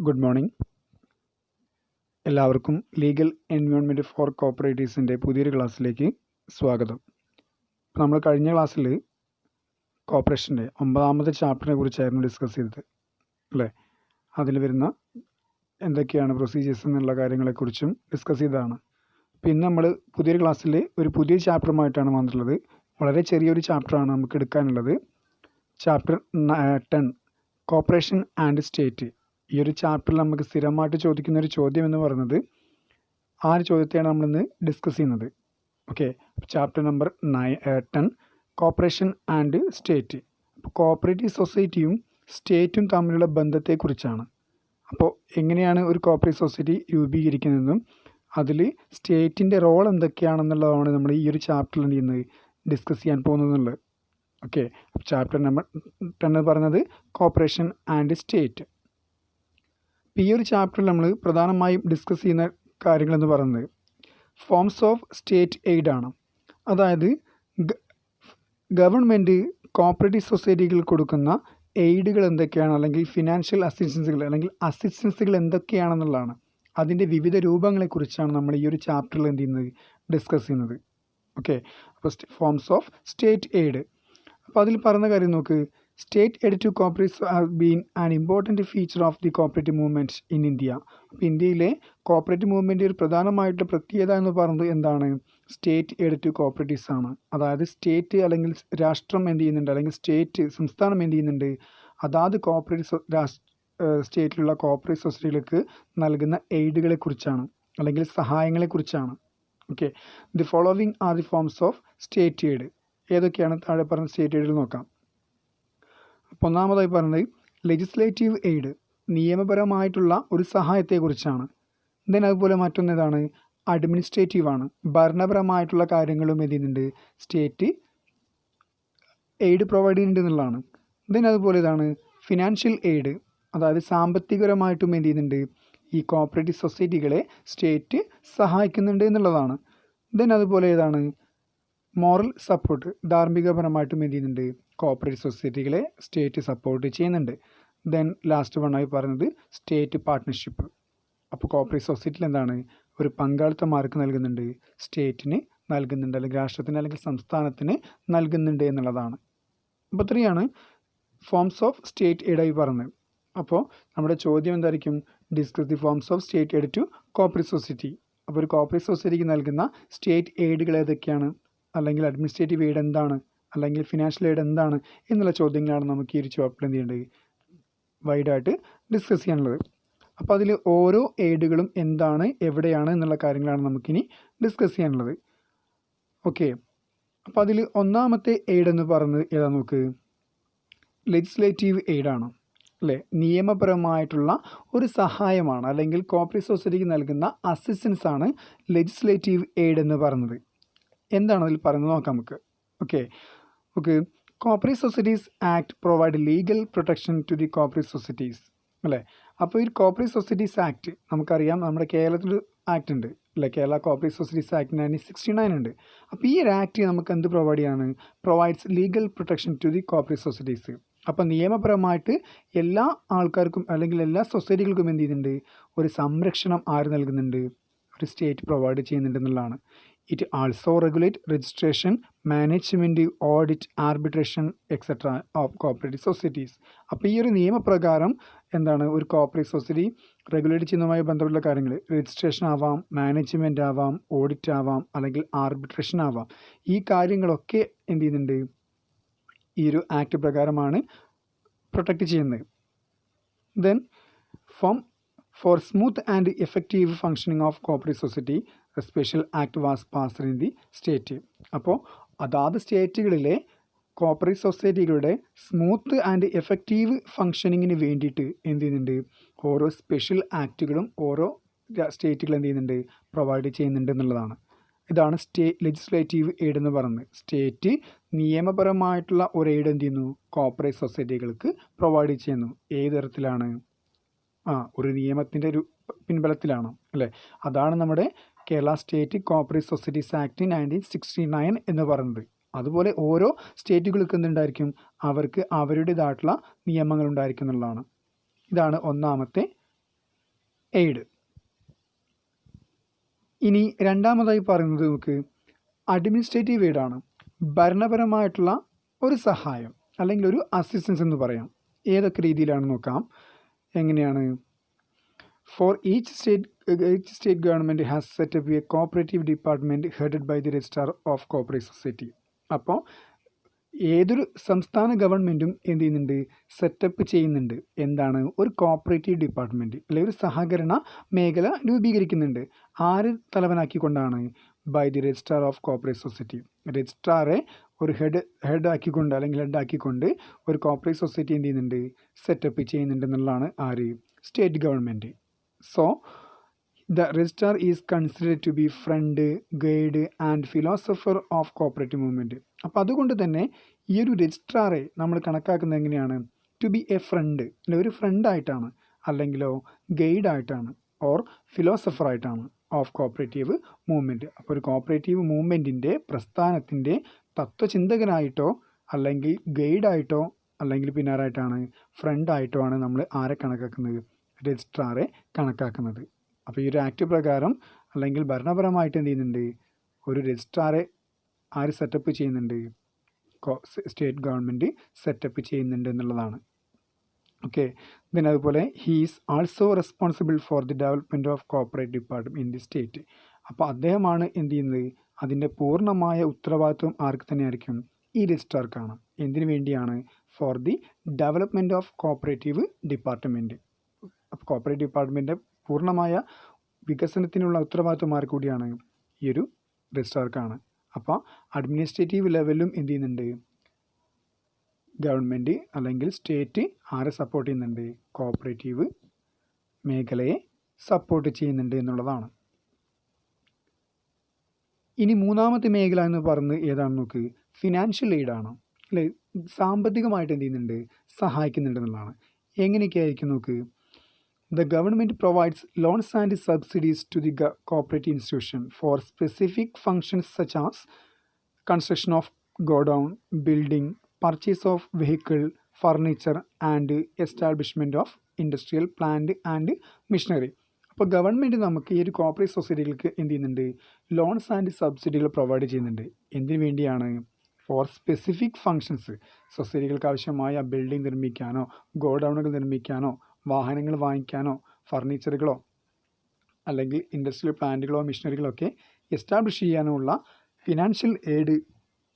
Good morning. എല്ലാവർക്കും legal environment four കോപ്പറേറ്റീവ്സിൻ്റെ പുതിയൊരു ക്ലാസ്സിലേക്ക് സ്വാഗതം. നമ്മൾ കഴിഞ്ഞ ക്ലാസ്സിൽ കോപ്പറേഷൻ്റെ 9ാമത്തെ ചാപ്റ്ററിനെ കുറിച്ചായിരുന്നു ഡിസ്കസ് ചെയ്തത് അല്ലേ. അതിൽ വരുന്ന എന്തൊക്കെയാണ് പ്രൊസീജിയേഴ്സ് എന്നുള്ള കാര്യങ്ങളെക്കുറിച്ചും ഡിസ്കസ് ചെയ്തതാണ്. പിന്നെ നമ്മൾ പുതിയൊരു ക്ലാസ്സിൽ ഒരു പുതിയ ചാപ്റ്ററുമായിട്ടാണ് വന്നിട്ടുള്ളത്. വളരെ ചെറിയൊരു ചാപ്റ്ററാണ് നമുക്ക് എടുക്കാനുള്ളത്. Chapter 10 cooperation and state. ഈ ഒരു ചാപ്റ്ററിൽ നമുക്ക് സ്ഥിരമായിട്ട് ചോദിക്കുന്ന ഒരു ചോദ്യം എന്ന് പറയുന്നത് ആ ഒരു ചോദ്യത്തെയാണ് നമ്മളിന്ന് ഡിസ്കസ് ചെയ്യുന്നത്. Okay, chapter number 10 cooperation and state. അപ്പോൾ കോപ്പറേറ്റീവ് സൊസൈറ്റിയും സ്റ്റേറ്റും തമ്മിലുള്ള ബന്ധത്തെക്കുറിച്ചാണ്. അപ്പോൾ എങ്ങനെയാണ് ഒരു കോപ്പറേറ്റീവ് സൊസൈറ്റി രൂപീകരിക്കുന്നതെന്നും അതിൽ സ്റ്റേറ്റിൻ്റെ റോൾ എന്തൊക്കെയാണെന്നുള്ളതാണ് നമ്മൾ ഈ ഒരു ചാപ്റ്ററിൽ ഇന്ന് ഡിസ്കസ് ചെയ്യാൻ പോകുന്നതെന്നുള്ളത്. ഓക്കെ, ചാപ്റ്റർ നമ്പർ 10 പറഞ്ഞത് കോപ്പറേഷൻ ആൻഡ് സ്റ്റേറ്റ്. ഈ ഒരു ചാപ്റ്ററിൽ നമ്മൾ പ്രധാനമായും ഡിസ്കസ് ചെയ്യുന്ന കാര്യങ്ങളെന്ന് പറയുന്നത് ഫോംസ് ഓഫ് സ്റ്റേറ്റ് എയ്ഡ് ആണ്. അതായത് ഗവൺമെൻറ് കോപ്പറേറ്റീവ് സൊസൈറ്റികൾ കൊടുക്കുന്ന എയ്ഡുകൾ എന്തൊക്കെയാണ്, അല്ലെങ്കിൽ ഫിനാൻഷ്യൽ അസിസ്റ്റൻസുകൾ എന്തൊക്കെയാണെന്നുള്ളതാണ്. അതിൻ്റെ വിവിധ രൂപങ്ങളെക്കുറിച്ചാണ് നമ്മൾ ഈ ഒരു ചാപ്റ്ററിൽ എന്ത് ചെയ്യുന്നത്, ഡിസ്കസ് ചെയ്യുന്നത്. ഓക്കെ, അപ്പോൾ ഫോംസ് ഓഫ് സ്റ്റേറ്റ് എയ്ഡ്. അപ്പോൾ അതിൽ പറയുന്ന കാര്യം നോക്ക്. State aid to cooperatives have been an important feature of the cooperative movement in India. അപ്പോൾ ഇന്ത്യയിലെ കോപ്പറേറ്റീവ് മൂവ്മെൻറ്റ് ഒരു പ്രധാനമായിട്ടുള്ള പ്രത്യേകത എന്ന് പറയുന്നത് എന്താണ്, സ്റ്റേറ്റ് എയ്ഡ് ടു കോപ്പറേറ്റീവ്സ് ആണ്. അതായത് സ്റ്റേറ്റ് അല്ലെങ്കിൽ രാഷ്ട്രം എന്ത് ചെയ്യുന്നുണ്ട്, അല്ലെങ്കിൽ സംസ്ഥാനം എന്ത് ചെയ്യുന്നുണ്ട്, അതാത് കോപ്പറേറ്റീവ് സ്റ്റേറ്റിലുള്ള കോപ്പറേറ്റീവ് സൊസൈറ്റികൾക്ക് നൽകുന്ന എയ്ഡുകളെക്കുറിച്ചാണ്, അല്ലെങ്കിൽ സഹായങ്ങളെക്കുറിച്ചാണ്. Okay, the following are the forms of state aid. ഏതൊക്കെയാണ് താഴെ പറഞ്ഞ സ്റ്റേറ്റ് എയ്ഡിൽ നോക്കാം. അപ്പോൾ ഒന്നാമതായി പറയുന്നത് ലെജിസ്ലേറ്റീവ് എയ്ഡ്, നിയമപരമായിട്ടുള്ള ഒരു സഹായത്തെക്കുറിച്ചാണ്. ദെൻ അതുപോലെ മറ്റൊന്നേതാണ് അഡ്മിനിസ്ട്രേറ്റീവ് ആണ്, ഭരണപരമായിട്ടുള്ള കാര്യങ്ങളും എന്ത് ചെയ്യുന്നുണ്ട്, സ്റ്റേറ്റ് എയ്ഡ് പ്രൊവൈഡ് ചെയ്യുന്നുണ്ട് എന്നുള്ളതാണ്. ദെൻ അതുപോലെ ഇതാണ് ഫിനാൻഷ്യൽ എയ്ഡ്, അതായത് സാമ്പത്തികപരമായിട്ടും എന്ത് ചെയ്യുന്നുണ്ട്, ഈ കോപ്പറേറ്റീവ് സൊസൈറ്റികളെ സ്റ്റേറ്റ് സഹായിക്കുന്നുണ്ട് എന്നുള്ളതാണ്. ദെൻ അതുപോലെ ഏതാണ് മോറൽ സപ്പോർട്ട്, ധാർമ്മികപരമായിട്ടും എന്ത് ചെയ്യുന്നുണ്ട്, കോപ്പറേറ്റീവ് സൊസൈറ്റികളെ സ്റ്റേറ്റ് സപ്പോർട്ട് ചെയ്യുന്നുണ്ട്. ദെൻ ലാസ്റ്റ് വണ്ണായി പറയുന്നത് സ്റ്റേറ്റ് പാർട്ട്ണർഷിപ്പ്. അപ്പോൾ കോപ്പറേറ്റീവ് സൊസൈറ്റിയിൽ എന്താണ്, ഒരു പങ്കാളിത്തം ആർക്ക് നൽകുന്നുണ്ട്, സ്റ്റേറ്റിന് നൽകുന്നുണ്ട്, അല്ലെങ്കിൽ രാഷ്ട്രത്തിന് അല്ലെങ്കിൽ സംസ്ഥാനത്തിന് നൽകുന്നുണ്ട് എന്നുള്ളതാണ്. അപ്പോൾ ഇത്രയാണ് ഫോംസ് ഓഫ് സ്റ്റേറ്റ് എയ്ഡായി പറഞ്ഞത്. അപ്പോൾ നമ്മുടെ ചോദ്യം എന്തായിരിക്കും, discuss the forms of state aid to cooperative society. അപ്പോൾ ഒരു കോപ്പറേറ്റീവ് സൊസൈറ്റിക്ക് നൽകുന്ന സ്റ്റേറ്റ് എയ്ഡുകൾ ഏതൊക്കെയാണ്, അല്ലെങ്കിൽ അഡ്മിനിസ്ട്രേറ്റീവ് എയ്ഡ് എന്താണ്, അല്ലെങ്കിൽ ഫിനാൻഷ്യൽ എയ്ഡ് എന്താണ് എന്നുള്ള ചോദ്യങ്ങളാണ് നമുക്ക് ഈ ഒരു ചാപ്റ്ററിൽ എന്ത് ചെയ്യേണ്ടത്, വൈഡായിട്ട് ഡിസ്കസ് ചെയ്യാനുള്ളത്. അപ്പോൾ അതിൽ ഓരോ എയ്ഡുകളും എന്താണ്, എവിടെയാണ് എന്നുള്ള കാര്യങ്ങളാണ് നമുക്കിനി ഡിസ്കസ് ചെയ്യാനുള്ളത്. ഓക്കെ, അപ്പോൾ അതിൽ ഒന്നാമത്തെ എയ്ഡ് എന്ന് പറയുന്നത് ഏതാ നോക്ക്, ലെജിസ്ലേറ്റീവ് എയ്ഡാണ് അല്ലേ. നിയമപരമായിട്ടുള്ള ഒരു സഹായമാണ്, അല്ലെങ്കിൽ കോപ്പറേറ്റീവ് സൊസൈറ്റിക്ക് നൽകുന്ന അസിസ്റ്റൻസ് ആണ് ലെജിസ്ലേറ്റീവ് എയ്ഡ് എന്ന് പറയുന്നത്. എന്താണ് അതിൽ പറയുന്നത് നോക്കാം നമുക്ക്. Okay, cooperative societies act provide legal protection to the cooperative societies അല്ലേ. അപ്പോൾ ഈ കോപ്പറേറ്റീവ് സൊസൈറ്റീസ് ആക്ട് നമുക്കറിയാം, നമ്മുടെ കേരളത്തിൽ ആക്ട് ഉണ്ട് അല്ലേ, കേരള കോപ്പറേറ്റീവ് സൊസൈറ്റീസ് ആക്ട് 1969 ഉണ്ട്. അപ്പോൾ ഈ ഒരു ആക്ട് നമുക്ക് എന്ത് പ്രൊവൈഡ് ചെയ്യാണ്, provides legal protection to the cooperative societies. അപ്പോൾ നിയമപരമായിട്ട് എല്ലാ ആൾക്കാർക്കും, അല്ലെങ്കിൽ എല്ലാ സൊസൈറ്റികൾക്കും എന്ത് ചെയ്യുന്നുണ്ട്, ഒരു സംരക്ഷണം ആര് നൽകുന്നുണ്ട്, ഒരു സ്റ്റേറ്റ് പ്രൊവൈഡ് ചെയ്യുന്നുണ്ട് എന്നുള്ളതാണ്. It also regulate registration, management, audit, arbitration etcetera of cooperative societies. അപ്പോൾ ഈ ഒരു നിയമപ്രകാരം എന്താണ്, ഒരു കോപ്പറേറ്റീവ് സൊസൈറ്റി റെഗുലേറ്റ് ചെയ്യുന്നതുമായി ബന്ധപ്പെട്ട കാര്യങ്ങൾ രജിസ്ട്രേഷൻ ആവാം, മാനേജ്മെൻറ്റ് ആവാം, ഓഡിറ്റ് ആവാം, അല്ലെങ്കിൽ ആർബിട്രേഷൻ ആവാം. ഈ കാര്യങ്ങളൊക്കെ എന്ത് ചെയ്യുന്നുണ്ട്, ഈ ഒരു ആക്ട് പ്രകാരമാണ് പ്രൊട്ടക്റ്റ് ചെയ്യുന്നത്. Then for smooth and effective functioning of cooperative society a special act was passed in the state. അപ്പോൾ അതാത് സ്റ്റേറ്റുകളിലെ കോപ്പറേറ്റീവ് സൊസൈറ്റികളുടെ സ്മൂത്ത് ആൻഡ് എഫക്റ്റീവ് ഫങ്ഷനിങ്ങിന് വേണ്ടിയിട്ട് എന്ത് ചെയ്യുന്നുണ്ട്, ഓരോ സ്പെഷ്യൽ ആക്റ്റുകളും ഓരോ സ്റ്റേറ്റുകൾ എന്ത് ചെയ്യുന്നുണ്ട്, പ്രൊവൈഡ് ചെയ്യുന്നുണ്ട് എന്നുള്ളതാണ്. ഇതാണ് ലെജിസ്ലേറ്റീവ് എയ്ഡ് എന്ന് പറയുന്നത്. സ്റ്റേറ്റ് നിയമപരമായിട്ടുള്ള ഒരു എയ്ഡ് എന്ത് ചെയ്യുന്നു, കോപ്പറേറ്റീവ് സൊസൈറ്റികൾക്ക് പ്രൊവൈഡ് ചെയ്യുന്നു. ഏത് തരത്തിലാണ്, ഒരു നിയമത്തിൻ്റെ ഒരു പിൻബലത്തിലാണ് അല്ലേ. അതാണ് നമ്മുടെ Kerala state cooperative societies act 1969 എന്ന് പറയുന്നത്. അതുപോലെ ഓരോ സ്റ്റേറ്റുകൾക്ക് എന്തുണ്ടായിരിക്കും, അവർക്ക് അവരുടേതായിട്ടുള്ള നിയമങ്ങൾ ഉണ്ടായിരിക്കും എന്നുള്ളതാണ്. ഇതാണ് ഒന്നാമത്തെ എയ്ഡ്. ഇനി രണ്ടാമതായി പറയുന്നത് നമുക്ക് അഡ്മിനിസ്ട്രേറ്റീവ് എയ്ഡാണ്. ഭരണപരമായിട്ടുള്ള ഒരു സഹായം അല്ലെങ്കിൽ ഒരു അസിസ്റ്റൻസ് എന്ന് പറയാം. ഏതൊക്കെ രീതിയിലാണെന്ന് നോക്കാം. എങ്ങനെയാണ്? For each state government has set up a cooperative department headed by the registrar of cooperative society. അപ്പോൾ ഏതൊരു സംസ്ഥാന ഗവൺമെൻറ്റും എന്ത് ചെയ്യുന്നുണ്ട്? സെറ്റപ്പ് ചെയ്യുന്നുണ്ട്. എന്താണ്? ഒരു കോപ്പറേറ്റീവ് ഡിപ്പാർട്ട്മെൻറ്റ് അല്ലെങ്കിൽ ഒരു സഹകരണ മേഖല രൂപീകരിക്കുന്നുണ്ട്. ആര് തലവനാക്കിക്കൊണ്ടാണ്? By the registrar of cooperative society. രജിസ്ട്രാറെ ഒരു ഹെഡാക്കിക്കൊണ്ട് അല്ലെങ്കിൽ ഹെഡാക്കിക്കൊണ്ട് ഒരു കോപ്പറേറ്റീവ് സൊസൈറ്റി എന്ത് ചെയ്യുന്നുണ്ട്? സെറ്റപ്പ് ചെയ്യുന്നുണ്ട് എന്നുള്ളതാണ് ആര്? State government. So the registrar is considered to be friend, guide and philosopher of cooperative movement. അപ്പോൾ അതുകൊണ്ട് തന്നെ ഈ ഒരു രജിസ്ട്രാറെ നമ്മൾ കണക്കാക്കുന്നത് എങ്ങനെയാണ്? ടു ബി എ ഫ്രണ്ട്, അല്ലെ ഒരു ഫ്രണ്ടായിട്ടാണ്, അല്ലെങ്കിലോ ഗൈഡായിട്ടാണ്, ഓർ ഫിലോസഫറായിട്ടാണ് ഓഫ് കോപ്പറേറ്റീവ് മൂവ്മെൻറ്റ്. അപ്പോൾ ഒരു കോപ്പറേറ്റീവ് മൂവ്മെൻറ്റിൻ്റെ പ്രസ്ഥാനത്തിൻ്റെ തത്വചിന്തകനായിട്ടോ അല്ലെങ്കിൽ ഗൈഡായിട്ടോ അല്ലെങ്കിൽ പിന്നെ ആരായിട്ടാണ്? ഫ്രണ്ടായിട്ടോ ആണ് നമ്മൾ ആരെ കണക്കാക്കുന്നത്? രജിസ്ട്രാറെ കണക്കാക്കുന്നത്. അപ്പോൾ ഈ ഒരു ആക്ട് പ്രകാരം അല്ലെങ്കിൽ ഭരണപരമായിട്ട് എന്ത് ചെയ്യുന്നുണ്ട്? ഒരു രജിസ്ട്രാറെ ആര് സെറ്റപ്പ് ചെയ്യുന്നുണ്ട്? സ്റ്റേറ്റ് ഗവൺമെൻറ് സെറ്റപ്പ് ചെയ്യുന്നുണ്ട് എന്നുള്ളതാണ്. ഓക്കെ. പിന്നെ അതുപോലെ he is also responsible for the development of cooperate department in the state. അപ്പോൾ അദ്ദേഹമാണ് എന്ത് ചെയ്യുന്നത്? അതിൻ്റെ പൂർണ്ണമായ ഉത്തരവാദിത്വം ആർക്ക് തന്നെയായിരിക്കും? ഈ രജിസ്ട്രാർക്കാണ്. എന്തിനു വേണ്ടിയാണ്? Four the development of cooperative department. അപ്പോൾ കോപ്പറേറ്റീവ് ഡിപ്പാർട്ട്മെൻറ്റ് പൂർണ്ണമായ വികസനത്തിനുള്ള ഉത്തരവാദിത്വം ആർക്ക് കൂടിയാണ്? ഈ ഒരു രജിസ്ട്രാർക്കാണ്. അപ്പോൾ അഡ്മിനിസ്ട്രേറ്റീവ് ലെവലിലും എന്ത് ചെയ്യുന്നുണ്ട്? ഗവൺമെൻറ് അല്ലെങ്കിൽ സ്റ്റേറ്റ് ആരെ സപ്പോർട്ട് ചെയ്യുന്നുണ്ട്? കോപ്പറേറ്റീവ് മേഖലയെ സപ്പോർട്ട് ചെയ്യുന്നുണ്ട് എന്നുള്ളതാണ്. ഇനി മൂന്നാമത്തെ മേഖല എന്ന് പറയുന്നത് ഏതാണെന്ന് നോക്ക്. ഫിനാൻഷ്യൽ എയ്ഡാണ്. അല്ലെ, സാമ്പത്തികമായിട്ട് എന്ത് ചെയ്യുന്നുണ്ട്? സഹായിക്കുന്നുണ്ട് എന്നുള്ളതാണ്. എങ്ങനെയൊക്കെ ആയിരിക്കും നോക്ക്. The government provides loans and subsidies to the cooperative institution for specific functions such as construction of godown, building, purchase of vehicle, furniture and establishment of industrial plant and machinery. അപ്പോൾ ഗവൺമെൻറ് നമുക്ക് ഈ ഒരു cooperative സൊസൈറ്റികൾക്ക് എന്ത് ചെയ്യുന്നുണ്ട്? Loans and സബ്സിഡികൾ provide ചെയ്യുന്നുണ്ട്. എന്തിനു വേണ്ടിയാണ്? Four specific functions. സൊസൈറ്റികൾക്ക് ആവശ്യമായ ബിൽഡിംഗ് നിർമ്മിക്കാനോ, ഗോഡൗണുകൾ നിർമ്മിക്കാനോ, വാഹനങ്ങൾ വാങ്ങിക്കാനോ, ഫർണിച്ചറുകളോ അല്ലെങ്കിൽ ഇൻഡസ്ട്രിയൽ പ്ലാന്റുകളോ മെഷീനറികളോ ഒക്കെ എസ്റ്റാബ്ലിഷ് ചെയ്യാനോ ഉള്ള ഫിനാൻഷ്യൽ എയ്ഡ്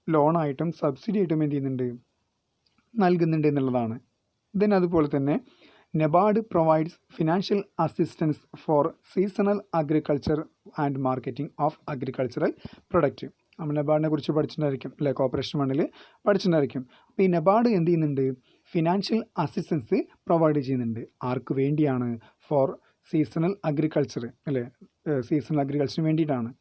ലോണായിട്ടും സബ്സിഡി ആയിട്ടും എന്ത് ചെയ്യുന്നുണ്ട്? നൽകുന്നുണ്ട് എന്നുള്ളതാണ്. ദെൻ അതുപോലെ തന്നെ NABARD provides financial assistance for seasonal agriculture and marketing of agricultural product. നമ്മൾ നബാർഡിനെ കുറിച്ച് പഠിച്ചിട്ടുണ്ടായിരിക്കും അല്ലേ? കോർപ്പറേഷൻ ഫണ്ടിൽ പഠിച്ചിട്ടുണ്ടായിരിക്കും. അപ്പോൾ ഈ നബാർഡ് എന്ത് ചെയ്യുന്നുണ്ട്? ഫിനാൻഷ്യൽ അസിസ്റ്റൻസ് പ്രൊവൈഡ് ചെയ്യുന്നുണ്ട്. ആർക്ക് വേണ്ടിയാണ്? ഫോർ സീസണൽ അഗ്രികൾച്ചർ അല്ലേ? സീസണൽ അഗ്രികൾച്ചറിന് വേണ്ടിയിട്ടാണ്.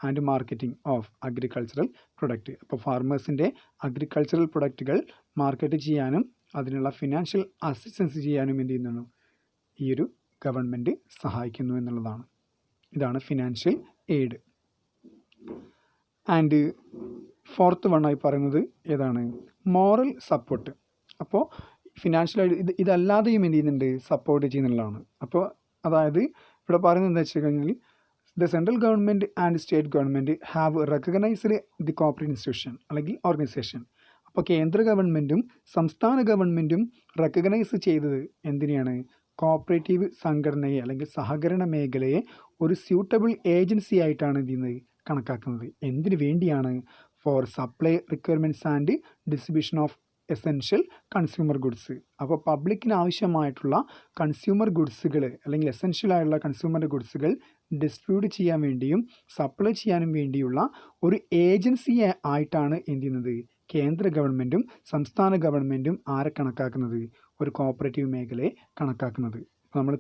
And marketing of agricultural product. അപ്പോൾ ഫാർമേഴ്സിൻ്റെ അഗ്രികൾച്ചറൽ പ്രൊഡക്റ്റുകൾ മാർക്കറ്റ് ചെയ്യാനും അതിനുള്ള ഫിനാൻഷ്യൽ അസിസ്റ്റൻസ് ചെയ്യാനും എന്ത് ചെയ്യുന്നു? ഈ ഒരു ഗവൺമെൻറ് സഹായിക്കുന്നു എന്നുള്ളതാണ്. ഇതാണ് ഫിനാൻഷ്യൽ എയ്ഡ്. ആൻഡ് ഫോർത്ത് വണ്ണായി പറയുന്നത് ഏതാണ്? Moral support. അപ്പോൾ ഫിനാൻഷ്യലായിട്ട് ഇതല്ലാതെയും എന്ത് ചെയ്യുന്നുണ്ട്? സപ്പോർട്ട് ചെയ്യുന്നുള്ളതാണ്. അപ്പോൾ അതായത് ഇവിടെ പറയുന്നത് എന്താ വെച്ച് കഴിഞ്ഞാൽ the central government and state government have recognised the cooperative institution അല്ലെങ്കിൽ ഓർഗനൈസേഷൻ. അപ്പോൾ കേന്ദ്ര ഗവൺമെൻറ്റും സംസ്ഥാന ഗവൺമെൻറ്റും റെക്കഗ്നൈസ് ചെയ്തത് എന്തിനെയാണ്? കോപ്പറേറ്റീവ് സംഘടനയെ അല്ലെങ്കിൽ സഹകരണ മേഖലയെ ഒരു സ്യൂട്ടബിൾ ഏജൻസി ആയിട്ടാണ് എന്ത് ചെയ്യുന്നത്? കണക്കാക്കുന്നത്. എന്തിനു വേണ്ടിയാണ്? Four supply requirements and distribution of essential consumer goods. അപ്പോൾ പബ്ലിക്കിന് ആവശ്യമായിട്ടുള്ള കൺസ്യൂമർ ഗുഡ്സുകൾ അല്ലെങ്കിൽ എസെൻഷ്യൽ ആയിട്ടുള്ള കൺസ്യൂമർ ഗുഡ്സുകൾ ഡിസ്ട്രിബ്യൂട്ട് ചെയ്യാൻ വേണ്ടിയും സപ്ലൈ ചെയ്യാനും വേണ്ടിയുള്ള ഒരു ഏജൻസി ആയിട്ടാണ് എന്ത് ചെയ്യുന്നത്? കേന്ദ്ര ഗവൺമെൻറ്റും സംസ്ഥാന ഗവൺമെൻറ്റും ആരെ കണക്കാക്കുന്നത്? ഒരു കോപ്പറേറ്റീവ് മേഖലയെ കണക്കാക്കുന്നത്. നമ്മൾ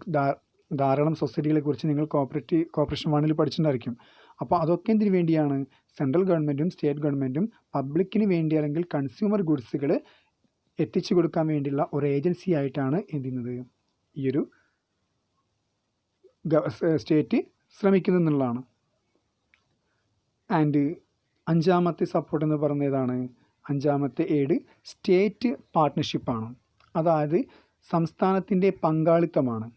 ധാരാളം സൊസൈറ്റികളെ കുറിച്ച് നിങ്ങൾ കോർപ്പറേഷൻ വണ്ണിൽ പഠിച്ചിട്ടുണ്ടായിരിക്കും. അപ്പോൾ അതൊക്കെ എന്തിനു വേണ്ടിയാണ്? സെൻട്രൽ ഗവൺമെൻറ്റും സ്റ്റേറ്റ് ഗവൺമെൻറ്റും പബ്ലിക്കിന് വേണ്ടി അല്ലെങ്കിൽ കൺസ്യൂമർ ഗുഡ്സുകൾ എത്തിച്ചു കൊടുക്കാൻ വേണ്ടിയുള്ള ഒരു ഏജൻസി ആയിട്ടാണ് എന്ത് ചെയ്യുന്നത്? ഈ ഒരു സ്റ്റേറ്റ് ശ്രമിക്കുന്നത് എന്നുള്ളതാണ്. ആൻഡ് അഞ്ചാമത്തെ സപ്പോർട്ട് എന്ന് പറയുന്നത് ഏതാണ്? അഞ്ചാമത്തെ എയ്ഡ് സ്റ്റേറ്റ് പാർട്ട്ണർഷിപ്പാണ്. അതായത് സംസ്ഥാനത്തിൻ്റെ പങ്കാളിത്തമാണ്.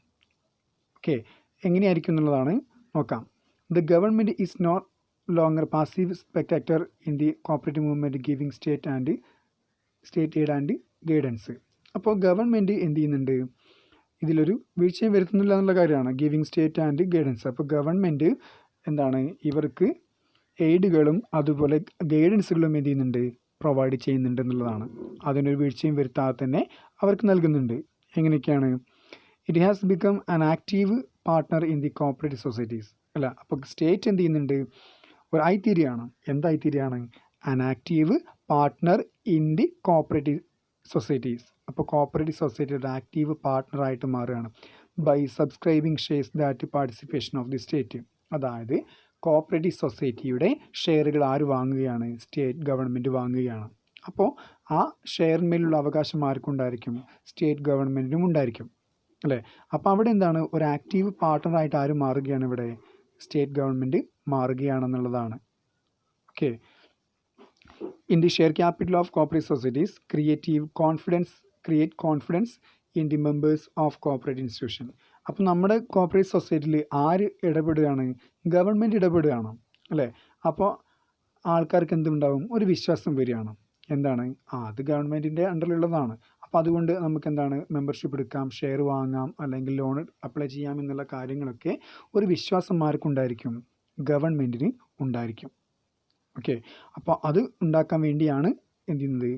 ഓക്കെ, എങ്ങനെയായിരിക്കും എന്നുള്ളതാണ് നോക്കാം. The government is not longer passive spectator in the cooperative movement giving state aid and guidance. അപ്പോൾ ഗവൺമെൻറ് എന്ത് ചെയ്യുന്നുണ്ട്, ഇതിലൊരു വീഴ്ചയും വരുത്തുന്നില്ല എന്നുള്ള കാര്യമാണ് ഗിവിംഗ് സ്റ്റേറ്റ് ആൻഡ് ഗൈഡൻസ്. അപ്പോൾ ഗവൺമെൻറ് എന്താണ് ഇവർക്ക് എയ്ഡുകളും അതുപോലെ ഗൈഡൻസുകളും എന്ത് ചെയ്യുന്നുണ്ട്, പ്രൊവൈഡ് ചെയ്യുന്നുണ്ട് എന്നുള്ളതാണ്. അതിനൊരു വീഴ്ചയും വരുത്താതെ തന്നെ അവർക്ക് നൽകുന്നുണ്ട്. എങ്ങനെയൊക്കെയാണ്? It has become an active partner in the cooperative societies. അല്ല, അപ്പോൾ സ്റ്റേറ്റ് എന്ത് ചെയ്യുന്നുണ്ട്, ഒരു ഐതിഹ്യമാണ്. എന്തായിത്തീരെയാണ്? An active partner in the cooperative societies. അപ്പോൾ കോപ്പറേറ്റീവ് സൊസൈറ്റിയുടെ ആക്റ്റീവ് പാർട്ട്ണറായിട്ട് മാറുകയാണ്. By subscribing shares that participation of the state. അതായത് കോപ്പറേറ്റീവ് സൊസൈറ്റിയുടെ ഷെയറുകൾ ആര് വാങ്ങുകയാണ്? സ്റ്റേറ്റ് ഗവൺമെൻറ് വാങ്ങുകയാണ്. അപ്പോൾ ആ ഷെയറിന്മേലുള്ള അവകാശം ആർക്കുണ്ടായിരിക്കും? സ്റ്റേറ്റ് ഗവൺമെൻറ്റിനും ഉണ്ടായിരിക്കും അല്ലേ? അപ്പോൾ അവിടെ എന്താണ്, ഒരു ആക്റ്റീവ് പാർട്ട്ണറായിട്ട് ആര് മാറുകയാണ്? ഇവിടെ സ്റ്റേറ്റ് ഗവൺമെൻറ് മാറുകയാണെന്നുള്ളതാണ്. Okay. In the share capital of cooperative societies, create confidence in the members of cooperative institution. അപ്പോൾ നമ്മുടെ കോപ്പറേറ്റീവ് സൊസൈറ്റിയിൽ ആര് ഇടപെടുകയാണ്? ഗവൺമെൻറ് ഇടപെടുകയാണ് അല്ലേ? അപ്പോൾ ആൾക്കാർക്ക് എന്തുണ്ടാവും? ഒരു വിശ്വാസം വരികയാണ്. എന്താണ്? അത് ഗവൺമെൻറ്റിൻ്റെ അണ്ടറിലുള്ളതാണ്. അപ്പോൾ അതുകൊണ്ട് നമുക്ക് എന്താണ്, മെമ്പർഷിപ്പ് എടുക്കാം, ഷെയർ വാങ്ങാം, അല്ലെങ്കിൽ ലോൺ അപ്ലൈ ചെയ്യാം എന്നുള്ള കാര്യങ്ങളൊക്കെ ഒരു വിശ്വാസം ആർക്കുണ്ടായിരിക്കും? ഗവൺമെൻറ്റിന് ഉണ്ടായിരിക്കും. ഓക്കെ. അപ്പോൾ അത് ഉണ്ടാക്കാൻ വേണ്ടിയാണ് എന്ത് ചെയ്യുന്നത്,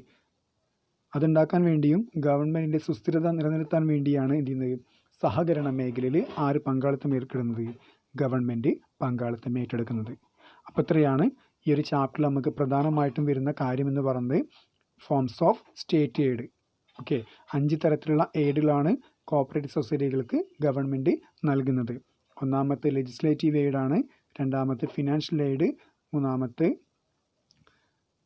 അതുണ്ടാക്കാൻ വേണ്ടിയും ഗവൺമെൻറ്റിൻ്റെ സുസ്ഥിരത നിലനിർത്താൻ വേണ്ടിയാണ് എന്ത് ചെയ്യുന്നത്, സഹകരണ മേഖലയിൽ ആര് പങ്കാളിത്തം ഏർപ്പെടുന്നത്? ഗവൺമെൻറ് പങ്കാളിത്തം ഏറ്റെടുക്കുന്നത്. അപ്പോൾ ഇത്രയാണ് ഈ ഒരു ചാപ്റ്ററിൽ നമുക്ക് പ്രധാനമായിട്ടും വരുന്ന കാര്യമെന്ന് പറയുന്നത് forms of state aid. Okay. 5 തരത്തിലുള്ള എയ്ഡുകളാണ് കോപ്പറേറ്റീവ് സൊസൈറ്റികൾക്ക് ഗവൺമെൻറ് നൽകുന്നത്. ഒന്നാമത്തെ ലെജിസ്ലേറ്റീവ് എയ്ഡാണ്, രണ്ടാമത്തെ ഫിനാൻഷ്യൽ എയ്ഡ്, മൂന്നാമത്തെ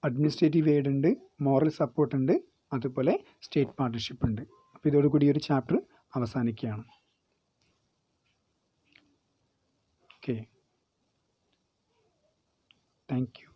അഡ്മിനിസ്ട്രേറ്റീവ് എയ്ഡ് ഉണ്ട്, മോറൽ സപ്പോർട്ട് ഉണ്ട്, അതുപോലെ സ്റ്റേറ്റ് പാർട്ണർഷിപ്പ് ഉണ്ട്. അപ്പോൾ ഇതോടുകൂടി ഒരു ചാപ്റ്റർ അവസാനിക്കുകയാണ്. Okay, thank you.